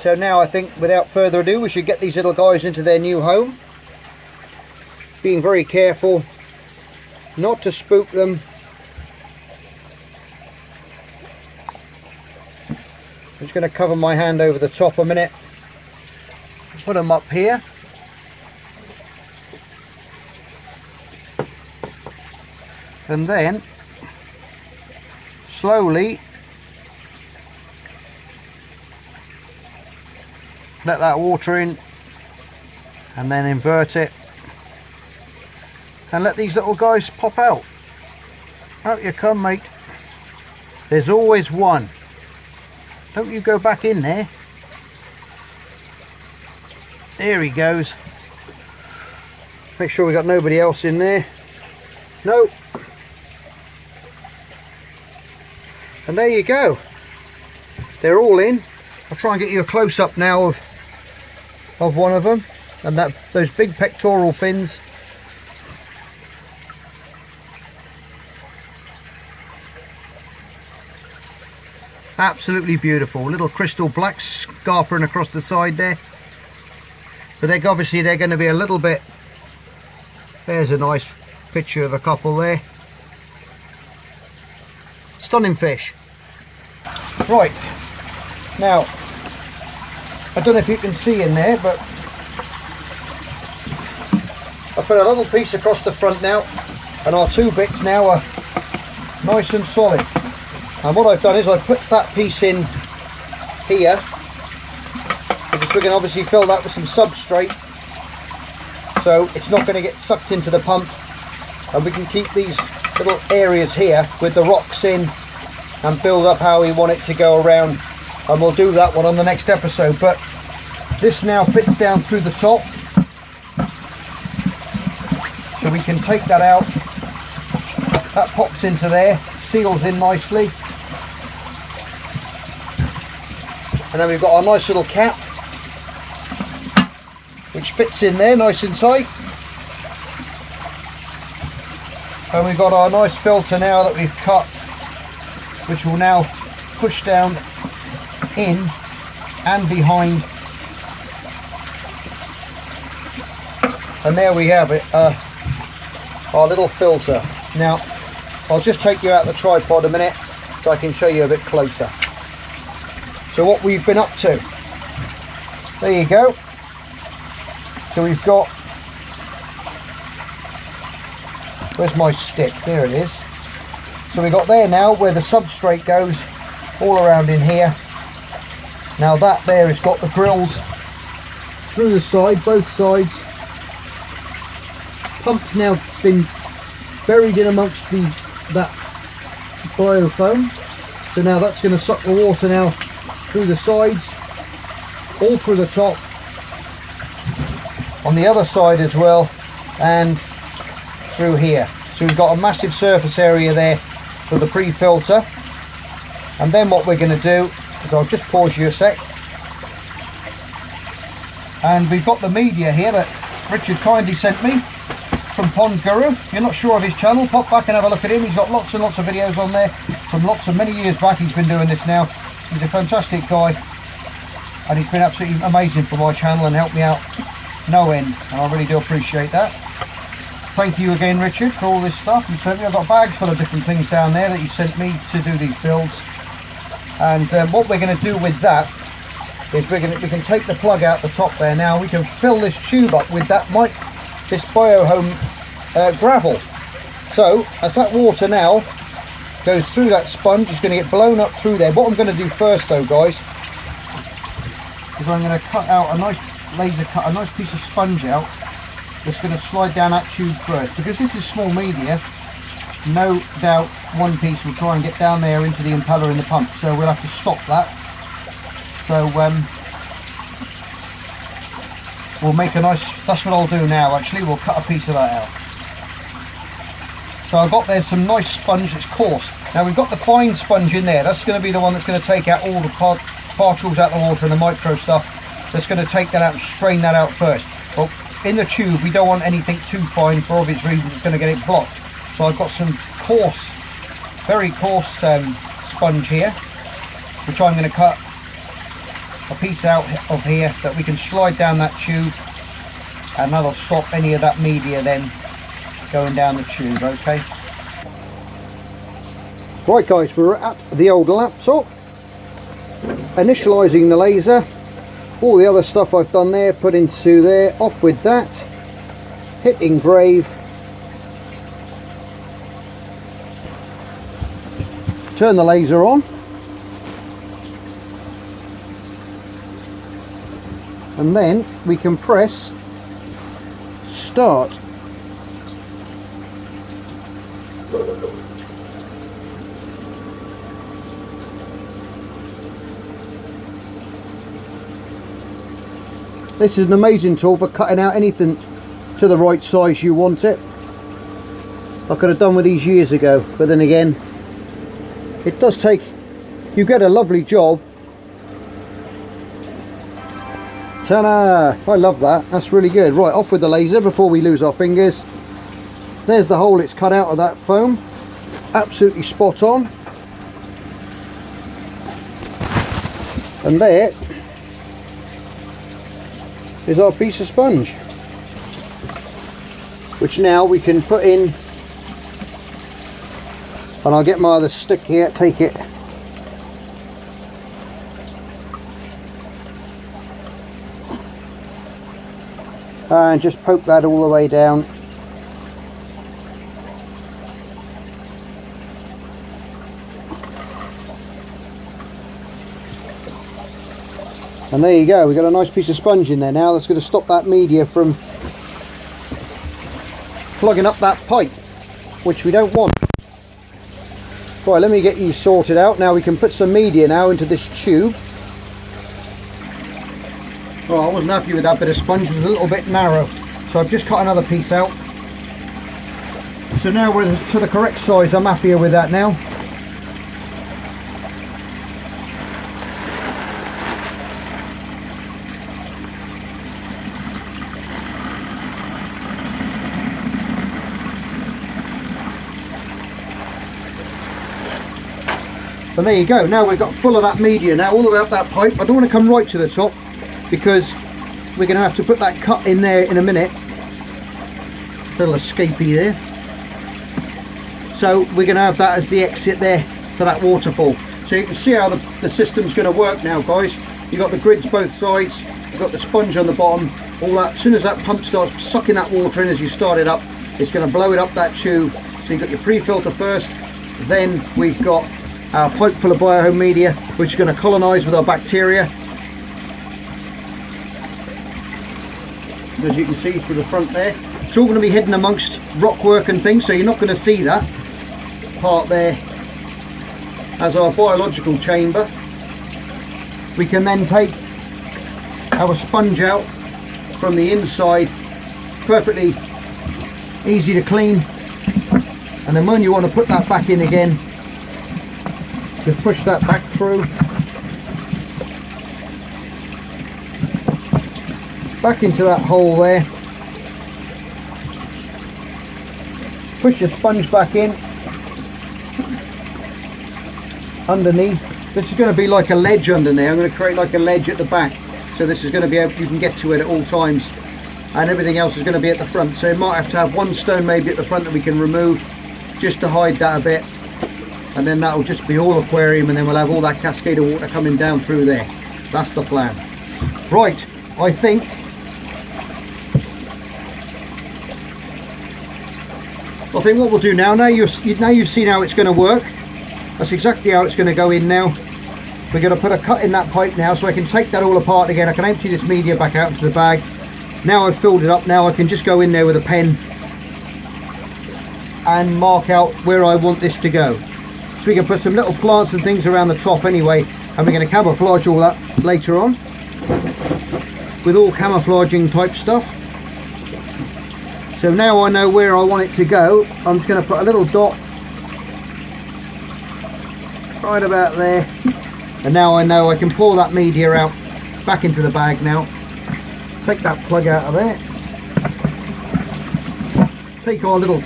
So now I think, without further ado, we should get these little guys into their new home, being very careful not to spook them. I'm just going to cover my hand over the top a minute, put them up here, and then slowly let that water in, and then invert it and let these little guys pop out. Out you come, mate. There's always one. Don't you go back in there. There he goes. Make sure we got nobody else in there. No. And there you go. They're all in. I'll try and get you a close-up now of one of them, and those big pectoral fins. Absolutely beautiful. Little crystal black scarpering across the side there. But obviously they're going to be a little bit... There's a nice picture of a couple there. Stunning fish. Right. Now, I don't know if you can see in there, but I put a little piece across the front now, and our 2 bits now are nice and solid. And what I've done is I've put that piece in here, because we can obviously fill that with some substrate, so it's not going to get sucked into the pump, and we can keep these little areas here with the rocks in and build up how we want it to go around, and we'll do that one on the next episode. But this now fits down through the top, so we can take that out. That pops into there, seals in nicely. And then we've got our nice little cap, which fits in there nice and tight. And we've got our nice filter now that we've cut, which will now push down in and behind. And there we have it, our little filter. Now, I'll just take you out the tripod a minute so I can show you a bit closer. So what we've been up to, there you go. So we've got, where's my stick? There it is. So we've got there now where the substrate goes, all around in here. Now that there has got the grills through the side, both sides. Pump's now been buried in amongst that biofoam. So now that's going to suck the water now through the sides, all through the top, on the other side as well, and through here. So we've got a massive surface area there for the pre-filter. And then what we're going to do is, I'll just pause you a sec, and we've got the media here that Richard kindly sent me from Pond Guru. If you're not sure of his channel, pop back and have a look at him. He's got lots and lots of videos on there from many years back. He's been doing this now. He's a fantastic guy, and he's been absolutely amazing for my channel and helped me out no end, and I really do appreciate that. Thank you again, Richard, for all this stuff you sent me. I've got bags full of different things down there that you sent me to do these builds. And what we're going to do with that is we can take the plug out the top there. Now we can fill this tube up with this biohome gravel. So as that water now goes through that sponge, it's going to get blown up through there. What I'm going to do first though, guys, is I'm going to cut out a nice laser cut a nice piece of sponge out that's going to slide down that tube first. Because this is small media, no doubt one piece will try and get down there into the impeller in the pump, so we'll have to stop that. So we'll make a nice, that's what I'll do now actually, we'll cut a piece of that out. So I've got there some nice sponge that's coarse. Now we've got the fine sponge in there, that's going to be the one that's going to take out all the particles out of the water and the micro stuff. That's going to take that out and strain that out first. Well, in the tube we don't want anything too fine for obvious reasons, it's going to get it blocked. So I've got some coarse, very coarse sponge here, which I'm going to cut a piece out of here that we can slide down that tube, and that'll stop any of that media then going down the tube. Okay. Right guys, we're at the old laptop, initialising the laser. All the other stuff I've done there, put into there, off with that, hit engrave, turn the laser on, and then we can press start. This is an amazing tool for cutting out anything to the right size you want it. I could have done with these years ago, but then again, it does take, you get a lovely job. Ta-da! I love that, that's really good. Right, off with the laser before we lose our fingers. There's the hole it's cut out of that foam, absolutely spot on. And there is our piece of sponge, which now we can put in, and I'll get my other stick here, take it, and just poke that all the way down. And there you go, we've got a nice piece of sponge in there now that's going to stop that media from plugging up that pipe, which we don't want. Right, let me get you sorted out. Now we can put some media now into this tube. Oh, I wasn't happy with that bit of sponge, it was a little bit narrow, so I've just cut another piece out. So now we're to the correct size, I'm happier with that now. And there you go, now we've got full of that media now, all the way up that pipe. I don't want to come right to the top because we're going to have to put that cut in there in a minute. Little escapey there. So we're going to have that as the exit there to that waterfall. So you can see how the system's going to work now, guys. You've got the grids both sides, you've got the sponge on the bottom, all that. As soon as that pump starts sucking that water in as you start it up, it's going to blow it up that tube. So you've got your pre-filter first, then we've got our pipe full of biohome media, which is going to colonise with our bacteria. As you can see through the front there, it's all going to be hidden amongst rockwork and things, so you're not going to see that part there. As our biological chamber, we can then take our sponge out from the inside, perfectly easy to clean, and then when you want to put that back in again, just push that back through, back into that hole there, push your sponge back in underneath. This is going to be like a ledge under there. I'm going to create like a ledge at the back, so this is going to be able, you can get to it at all times, and everything else is going to be at the front. So you might have to have one stone maybe at the front that we can remove just to hide that a bit, and then that will just be all aquarium, and then we'll have all that cascade of water coming down through there. That's the plan. Right, I think what we'll do now you've seen how it's going to work. That's exactly how it's going to go in now. We're going to put a cut in that pipe now, so I can take that all apart again. I can empty this media back out into the bag. Now I've filled it up, now I can just go in there with a pen and mark out where I want this to go. So we can put some little plants and things around the top anyway, and we're going to camouflage all that later on with all camouflaging type stuff. So now I know where I want it to go. I'm just going to put a little dot right about there, and now I know I can pour that media out back into the bag now. Take that plug out of there, take our little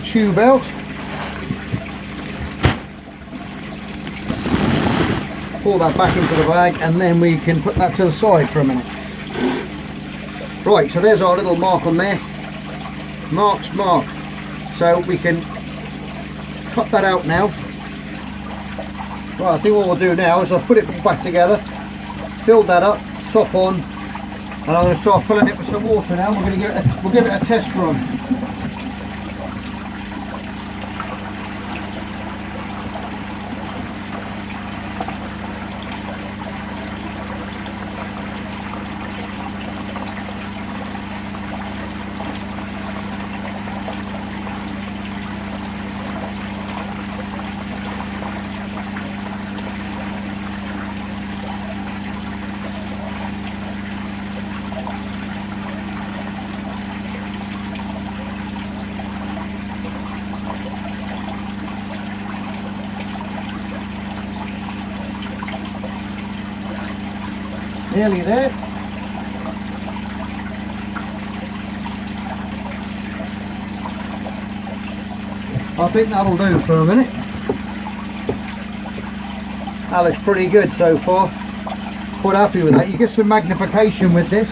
tube out, pour that back into the bag, and then we can put that to the side for a minute. Right, so there's our little mark on there, mark. So we can cut that out now. Right, I think what we'll do now is I'll put it back together, fill that up, top on, and I'm going to start filling it with some water now. We'll give it a test run. Nearly there. I think that'll do for a minute. That looks pretty good so far. Quite happy with that. You get some magnification with this,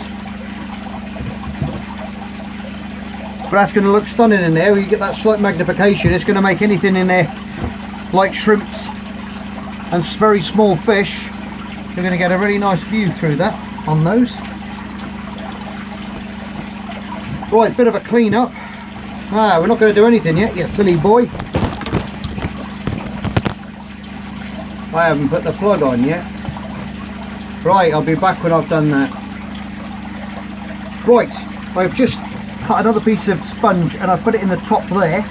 but that's going to look stunning in there. When you get that slight magnification, it's going to make anything in there like shrimps and very small fish. You're going to get a really nice view through that on those. Right, bit of a clean up. We're not going to do anything yet, you silly boy. I haven't put the plug on yet. Right, I'll be back when I've done that. Right, I've just cut another piece of sponge and I've put it in the top there,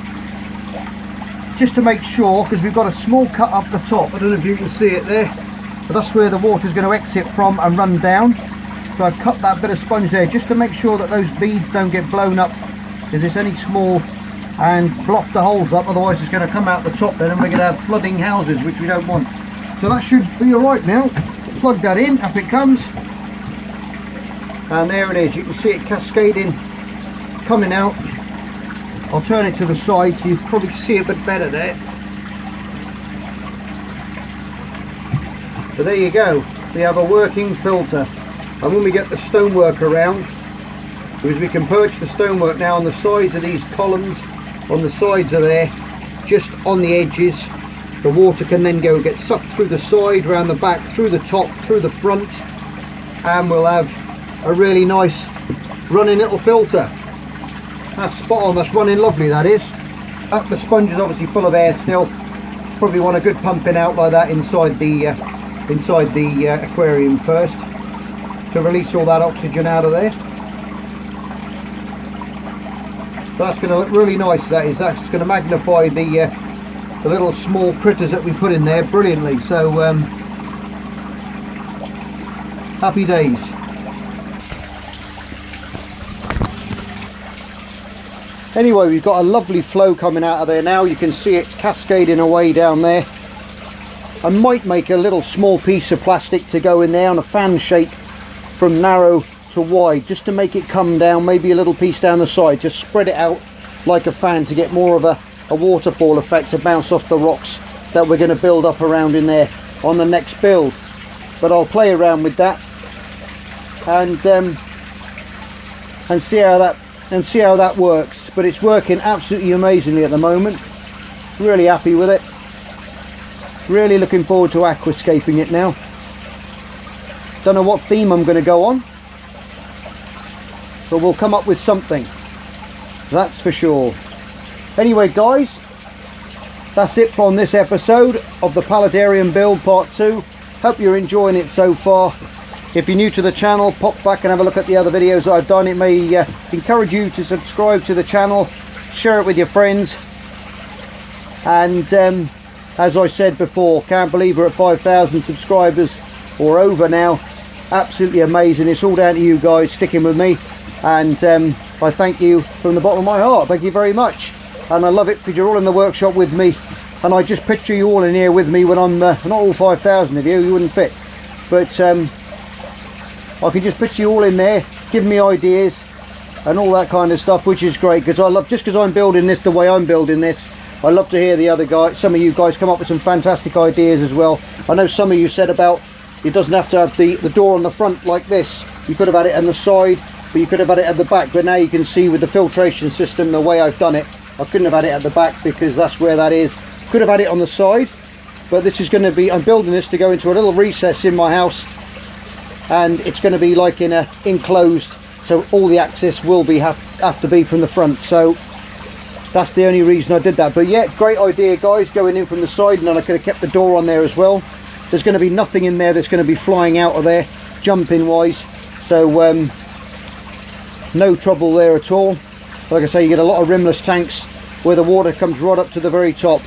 just to make sure, because we've got a small cut up the top. I don't know if you can see it there, but that's where the water is going to exit from and run down. So I've cut that bit of sponge there just to make sure that those beads don't get blown up if it's any small, and block the holes up, otherwise it's going to come out the top then and we're going to have flooding houses, which we don't want. So that should be alright now. Plug that in, up it comes, and there it is. You can see it cascading, coming out. I'll turn it to the side so you probably see it a bit better there. So there you go, we have a working filter. And when we get the stonework around, because we can perch the stonework now on the sides of these columns, on the sides of there, just on the edges, The water can then get sucked through the side, round the back, through the top, through the front, and we'll have a really nice running little filter. That's spot on, that's running lovely, that is. The sponge is obviously full of air still. Probably want a good pumping out like that inside the aquarium first to release all that oxygen out of there. That's going to look really nice, that is. That's going to magnify the little small critters that we put in there brilliantly. So happy days. Anyway, we've got a lovely flow coming out of there now. You can see it cascading away down there. I might make a little small piece of plastic to go in there on a fan shape from narrow to wide, just to make it come down, maybe a little piece down the side, just spread it out like a fan to get more of a waterfall effect to bounce off the rocks that we're going to build up around in there on the next build. But I'll play around with that and see how that works. But it's working absolutely amazingly at the moment. Really happy with it. Really looking forward to aquascaping it now. Don't know what theme I'm going to go on, but we'll come up with something, that's for sure. Anyway guys, that's it from this episode of the Paludarium build part 2. Hope you're enjoying it so far. If you're new to the channel, pop back and have a look at the other videos that I've done. It may encourage you to subscribe to the channel, share it with your friends, and as I said before, can't believe we're at 5,000 subscribers or over now. Absolutely amazing. It's all down to you guys sticking with me, and I thank you from the bottom of my heart. Thank you very much. And I love it because you're all in the workshop with me, and I just picture you all in here with me when I'm not all 5,000 of you wouldn't fit, but I can just picture you all in there giving me ideas and all that kind of stuff, which is great, because I love, just because I'm building this the way I'm building this, I love to hear the other guys, some of you guys come up with some fantastic ideas as well. I know some of you said about it doesn't have to have the door on the front like this. You could have had it on the side, but you could have had it at the back. But now you can see with the filtration system, the way I've done it, I couldn't have had it at the back because that's where that is. Could have had it on the side, but this is going to be, I'm building this to go into a little recess in my house, and it's going to be like in a enclosed, so all the access will be have to be from the front. So that's the only reason I did that. But yeah, great idea guys, going in from the side, and then I could have kept the door on there as well. There's going to be nothing in there that's going to be flying out of there jumping wise, so no trouble there at all. Like I say, you get a lot of rimless tanks where the water comes right up to the very top,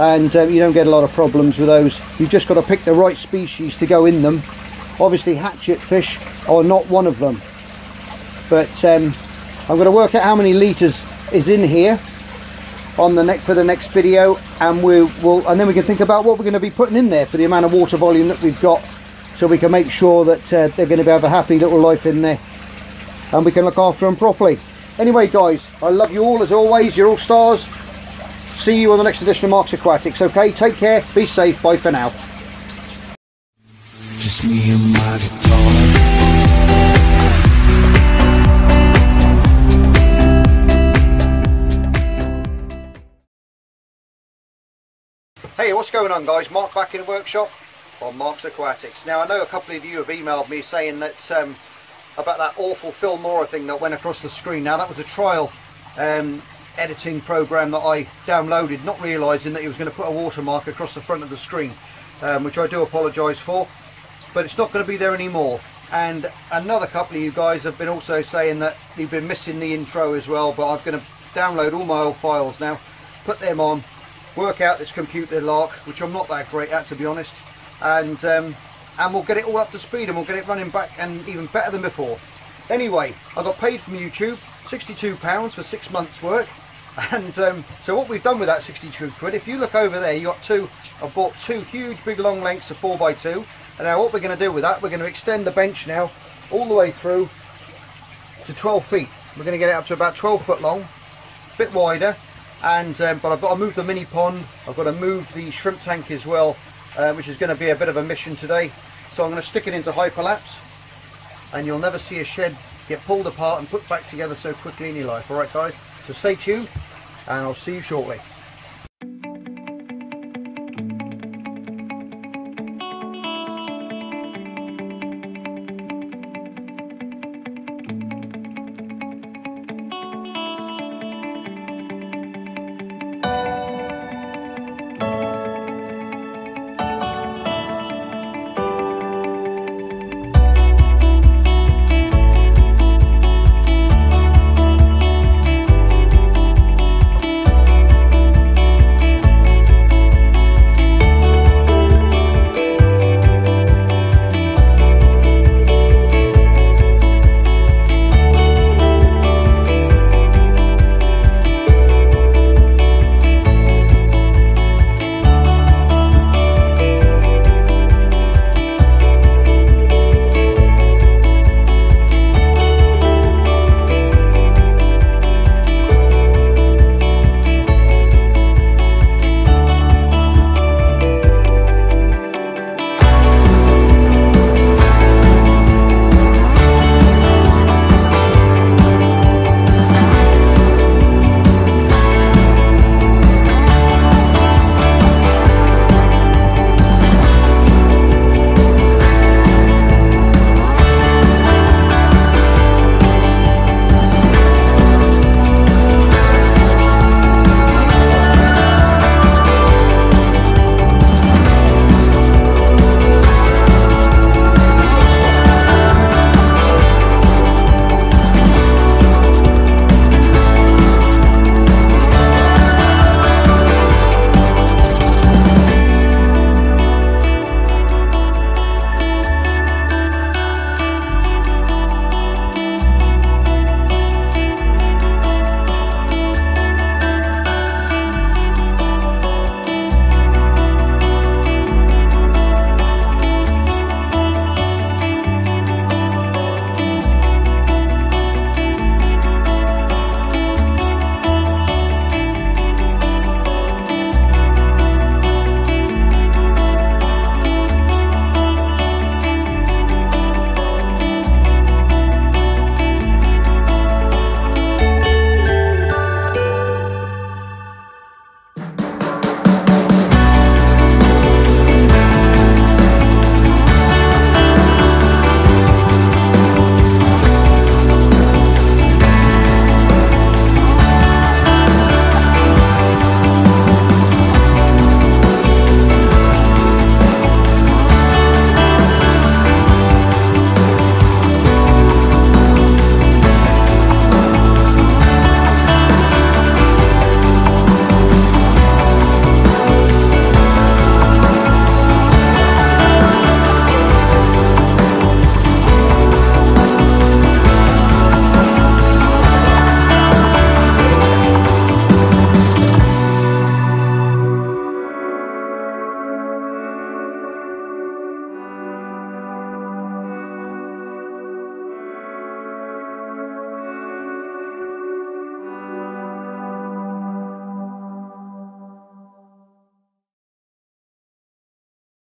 and you don't get a lot of problems with those. You've just got to pick the right species to go in them. Obviously hatchet fish are not one of them, but I'm going to work out how many litres is in here on the for the next video, and and then we can think about what we're going to be putting in there for the amount of water volume that we've got, so we can make sure that they're going to have a happy little life in there, and we can look after them properly. Anyway guys, I love you all as always. You're all stars. See you on the next edition of Mark's Aquatics. Okay, take care, be safe, bye for now. Just me and my guitar. Hey, what's going on guys? Mark back in the workshop on Mark's Aquatics. Now I know a couple of you have emailed me saying that about that awful Filmora thing that went across the screen. Now that was a trial editing program that I downloaded, not realising that it was going to put a watermark across the front of the screen, which I do apologise for, but it's not going to be there anymore. And another couple of you guys have been also saying that you've been missing the intro as well, but I'm going to download all my old files now, put them on, work out this computer lark, which I'm not that great at, to be honest, and we'll get it all up to speed, and we'll get it running back and even better than before. Anyway, I got paid from YouTube £62 for 6 months work, and so what we've done with that 62 quid, if you look over there, you got I've bought two huge big long lengths of 4x2, and now what we're going to do with that, we're going to extend the bench now all the way through to 12 feet. We're going to get it up to about 12 foot long, a bit wider, and but I've got to move the mini pond, I've got to move the shrimp tank as well, which is going to be a bit of a mission today. So I'm going to stick it into hyperlapse, and you'll never see a shed get pulled apart and put back together so quickly in your life. Alright guys, so stay tuned, and I'll see you shortly.